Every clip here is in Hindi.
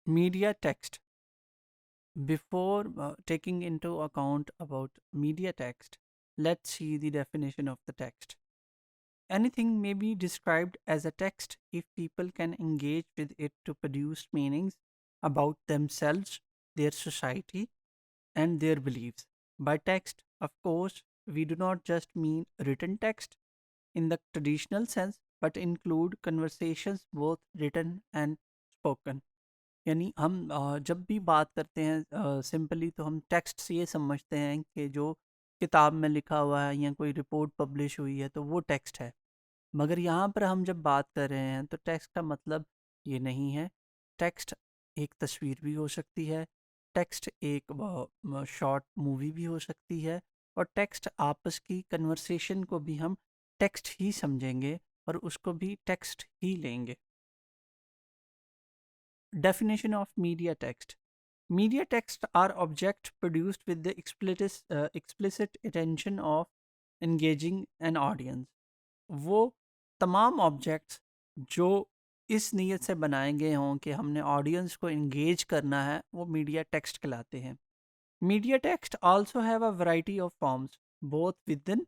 Media text. Before taking into account about media text, let's see the definition of the text. Anything may be described as a text if people can engage with it to produce meanings about themselves, their society, and their beliefs. By text, of course, we do not just mean written text in the traditional sense, but include conversations both written and spoken. यानी हम जब भी बात करते हैं सिंपली तो हम टेक्स्ट से ये समझते हैं कि जो किताब में लिखा हुआ है या कोई रिपोर्ट पब्लिश हुई है तो वो टेक्स्ट है। मगर यहाँ पर हम जब बात कर रहे हैं तो टेक्स्ट का मतलब ये नहीं है। टेक्स्ट एक तस्वीर भी हो सकती है, टेक्स्ट एक शॉर्ट मूवी भी हो सकती है, और टेक्स्ट आपस की कन्वर्सेशन को भी हम टेक्स्ट ही समझेंगे और उसको भी टेक्स्ट ही लेंगे। Definition of media text. Media texts are objects produced with the explicit intention of engaging an audience. वो तमाम ऑब्जेक्ट्स जो इस नीयत से बनाए गए हों कि हमने ऑडियंस को engage करना है, वो मीडिया टेक्स्ट कहलाते हैं। Media text also have a variety of forms, both within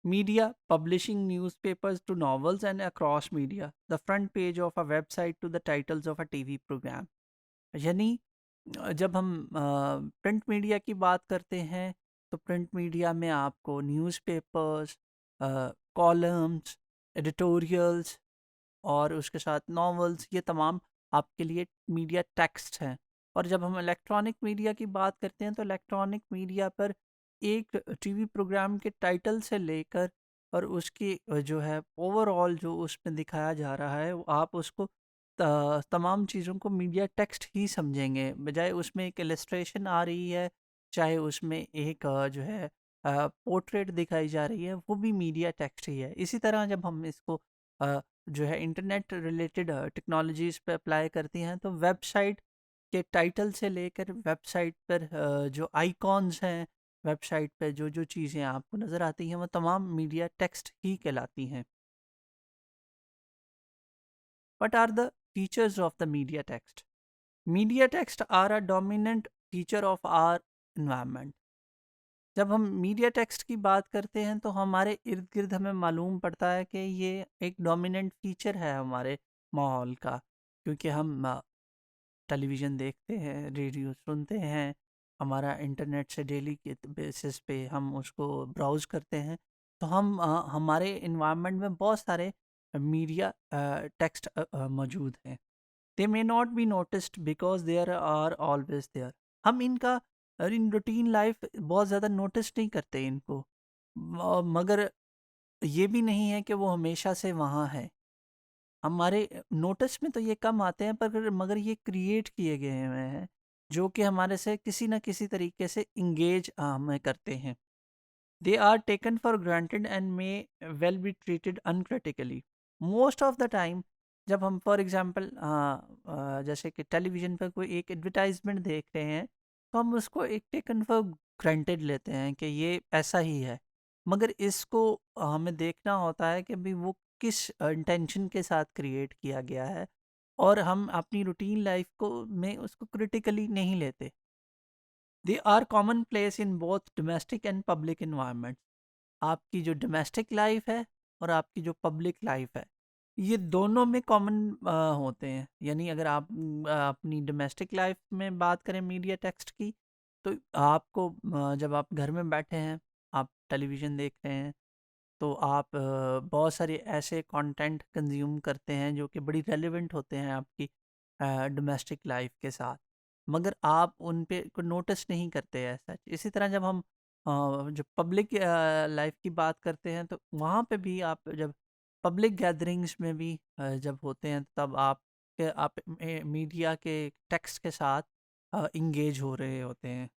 media, publishing newspapers to novels and across media, the front page of a website to the titles of a TV program. यानी जब हम प्रिंट मीडिया की बात करते हैं तो प्रिंट मीडिया में आपको न्यूज़पेपर्स, कॉलम्स, एडिटोरियल्स और उसके साथ नॉवेल्स, ये तमाम आपके लिए मीडिया टेक्स्ट हैं। और जब हम इलेक्ट्रॉनिक मीडिया की बात करते हैं तो इलेक्ट्रॉनिक मीडिया पर एक टीवी प्रोग्राम के टाइटल से लेकर और उसकी जो है ओवरऑल जो उसमें दिखाया जा रहा है, वो आप उसको तमाम चीज़ों को मीडिया टेक्स्ट ही समझेंगे, बजाय उसमें एक इलस्ट्रेशन आ रही है, चाहे उसमें एक जो है पोर्ट्रेट दिखाई जा रही है, वो भी मीडिया टेक्स्ट ही है। इसी तरह जब हम इसको अ, जो है इंटरनेट रिलेटेड टेक्नोलॉजीज पे अप्लाई करती हैं तो वेबसाइट के टाइटल से लेकर वेबसाइट पर जो आइकॉन्स हैं, वेबसाइट पे जो जो चीज़ें आपको नज़र आती हैं, वो तमाम मीडिया टेक्स्ट ही कहलाती हैं। What are the features of the media text? Media text are a dominant feature of our environment. जब हम मीडिया टेक्स्ट की बात करते हैं तो हमारे इर्द गिर्द हमें मालूम पड़ता है कि ये एक डोमिनेंट फीचर है हमारे माहौल का, क्योंकि हम टेलीविज़न देखते हैं, रेडियो सुनते हैं, हमारा इंटरनेट से डेली के बेसिस पे हम उसको ब्राउज़ करते हैं। तो हम हमारे इन्वायरमेंट में बहुत सारे मीडिया टेक्स्ट मौजूद हैं। They may not be noticed because there are always there. हम इनका इन रूटीन लाइफ बहुत ज़्यादा नोटिस नहीं करते इनको। मगर ये भी नहीं है कि वो हमेशा से वहाँ है। हमारे नोटिस में तो ये कम आते हैं, पर मगर ये क्रिएट किए गए हुए हैं जो कि हमारे से किसी न किसी तरीके से इंगेज हमें करते हैं। They are taken for granted and may well be treated uncritically most of the time. जब हम फॉर एग्जांपल जैसे कि टेलीविज़न पर कोई एक एडवर्टाइजमेंट देख रहे हैं तो हम उसको एक टेकन फॉर ग्रांटेड लेते हैं कि ये ऐसा ही है। मगर इसको हमें देखना होता है कि भाई वो किस इंटेंशन के साथ क्रिएट किया गया है, और हम अपनी रूटीन लाइफ को में उसको क्रिटिकली नहीं लेते। They are common place in both domestic and public environment. आपकी जो डोमेस्टिक लाइफ है और आपकी जो पब्लिक लाइफ है, ये दोनों में कॉमन होते हैं। यानी अगर आप अपनी डोमेस्टिक लाइफ में बात करें मीडिया टेक्स्ट की, तो आपको जब आप घर में बैठे हैं, आप टेलीविज़न देख रहे हैं, तो आप बहुत सारे ऐसे कंटेंट कंज्यूम करते हैं जो कि बड़ी रेलेवेंट होते हैं आपकी डोमेस्टिक लाइफ के साथ, मगर आप उन पे को नोटिस नहीं करते हैं सच। इसी तरह जब हम जो पब्लिक लाइफ की बात करते हैं तो वहाँ पे भी आप जब पब्लिक गैदरिंग्स में भी जब होते हैं तब आप मीडिया के टेक्स्ट के साथ इंगेज हो रहे होते हैं।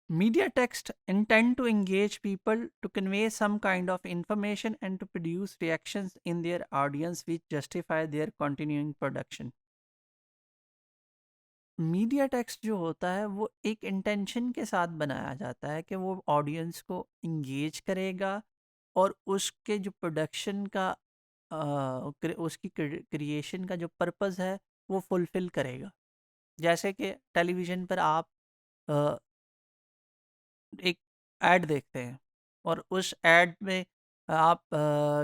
Media text intend to engage people to convey some kind of information and to produce reactions in their audience which justify their continuing production. Media text जो होता है वो एक इंटेंशन के साथ बनाया जाता है कि वो ऑडियंस को इंगेज करेगा और उसके जो प्रोडक्शन का उसकी क्रिएशन का जो पर्पस है वो फुलफिल करेगा। जैसे कि टेलीविज़न पर आप अ, एक ऐड देखते हैं और उस ऐड में आप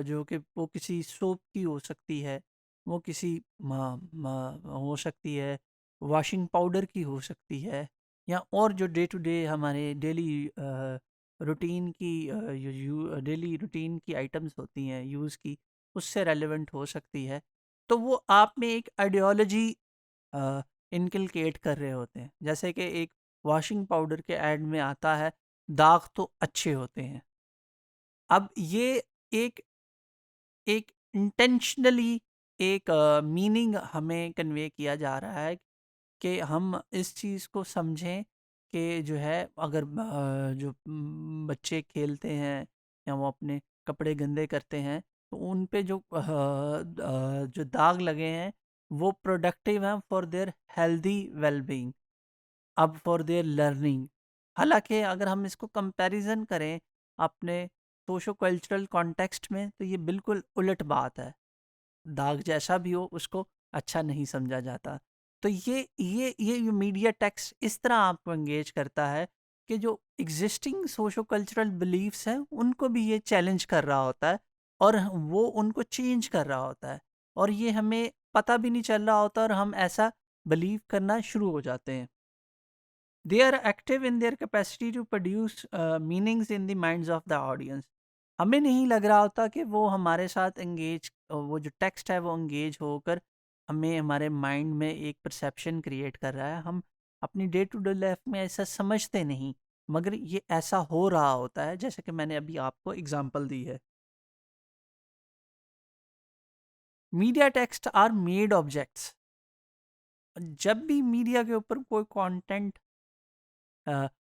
जो कि वो किसी सोप की हो सकती है, वो किसी हो सकती है, वॉशिंग पाउडर की हो सकती है, या और जो डे टू डे हमारे डेली रूटीन की डेली रूटीन की आइटम्स होती हैं यूज़ की, उससे रेलेवेंट हो सकती है। तो वो आप में एक आइडियोलॉजी इनकलकेट कर रहे होते हैं। जैसे कि एक वॉशिंग पाउडर के ऐड में आता है, दाग तो अच्छे होते हैं। अब ये एक एक इंटेंशनली एक मीनिंग हमें कन्वे किया जा रहा है कि हम इस चीज़ को समझें कि जो है, अगर जो बच्चे खेलते हैं या वो अपने कपड़े गंदे करते हैं, तो उन पे जो जो दाग लगे हैं वो प्रोडक्टिव हैं फॉर देयर हेल्दी वेलबींग, अब फॉर देयर लर्निंग। हालांकि अगर हम इसको कंपैरिजन करें अपने सोशो कल्चरल कॉन्टेक्स्ट में, तो ये बिल्कुल उलट बात है। दाग जैसा भी हो उसको अच्छा नहीं समझा जाता। तो ये मीडिया टेक्स्ट इस तरह आपको एंगेज करता है कि जो एग्जिस्टिंग सोशो कल्चरल बिलीफ्स हैं उनको भी ये चैलेंज कर रहा होता है, और वो उनको चेंज कर रहा होता है, और ये हमें पता भी नहीं चल रहा होता और हम ऐसा बिलीव करना शुरू हो जाते हैं। They are active in their capacity to produce meanings in the minds of the audience. हमें नहीं लग रहा होता कि वो हमारे साथ एंगेज, वो जो टेक्स्ट है वो एंगेज होकर हमें हमारे माइंड में एक परसेप्शन क्रिएट कर रहा है। हम अपनी डे टू डे लाइफ में ऐसा समझते नहीं, मगर ये ऐसा हो रहा होता है, जैसे कि मैंने अभी आपको एग्जांपल दी है। Media text are made objects. जब भी मीडिया के ऊपर कोई कंटेंट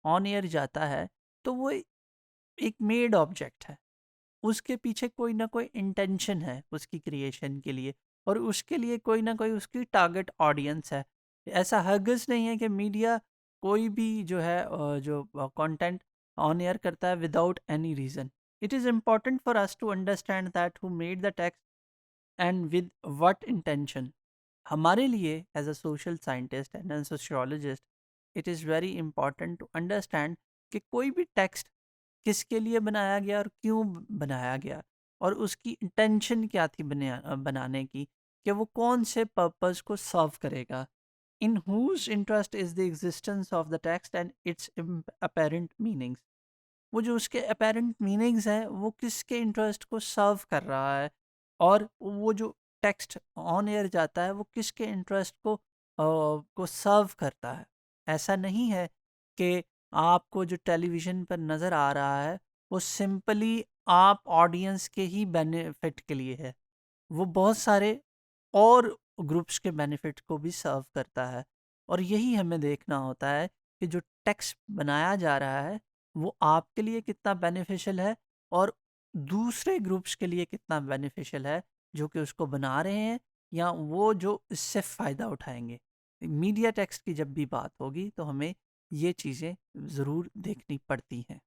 ऑन एयर जाता है, तो वो एक मेड ऑब्जेक्ट है। उसके पीछे कोई ना कोई इंटेंशन है उसकी क्रिएशन के लिए, और उसके लिए कोई ना कोई उसकी टारगेट ऑडियंस है। ऐसा हरगिज़ नहीं है कि मीडिया कोई भी जो है जो कंटेंट ऑन एयर करता है without any reason. It is important for us to understand that who made the text and with what intention. हमारे लिए as a social scientist and an sociologist, it is very important to understand कि कोई भी टेक्स्ट किसके लिए बनाया गया और क्यों बनाया गया, और उसकी इंटेंशन क्या थी बनाने की, कि वो कौन से पर्पस को सर्व करेगा। In whose interest is the existence of the text and its apparent meanings. वो जो उसके अपेरेंट मीनिंग्स हैं वो किसके इंटरेस्ट को सर्व कर रहा है, और वो जो टेक्स्ट ऑन एयर जाता है वो किसके इंटरेस्ट को सर्व करता है। ऐसा नहीं है कि आपको जो टेलीविज़न पर नज़र आ रहा है वो सिंपली आप ऑडियंस के ही बेनिफिट के लिए है। वो बहुत सारे और ग्रुप्स के बेनिफिट को भी सर्व करता है, और यही हमें देखना होता है कि जो टेक्स्ट बनाया जा रहा है वो आपके लिए कितना बेनिफिशियल है, और दूसरे ग्रुप्स के लिए कितना बेनिफिशियल है जो कि उसको बना रहे हैं, या वो जो इससे फ़ायदा उठाएंगे। मीडिया टेक्स्ट की जब भी बात होगी तो हमें ये चीज़ें ज़रूर देखनी पड़ती हैं।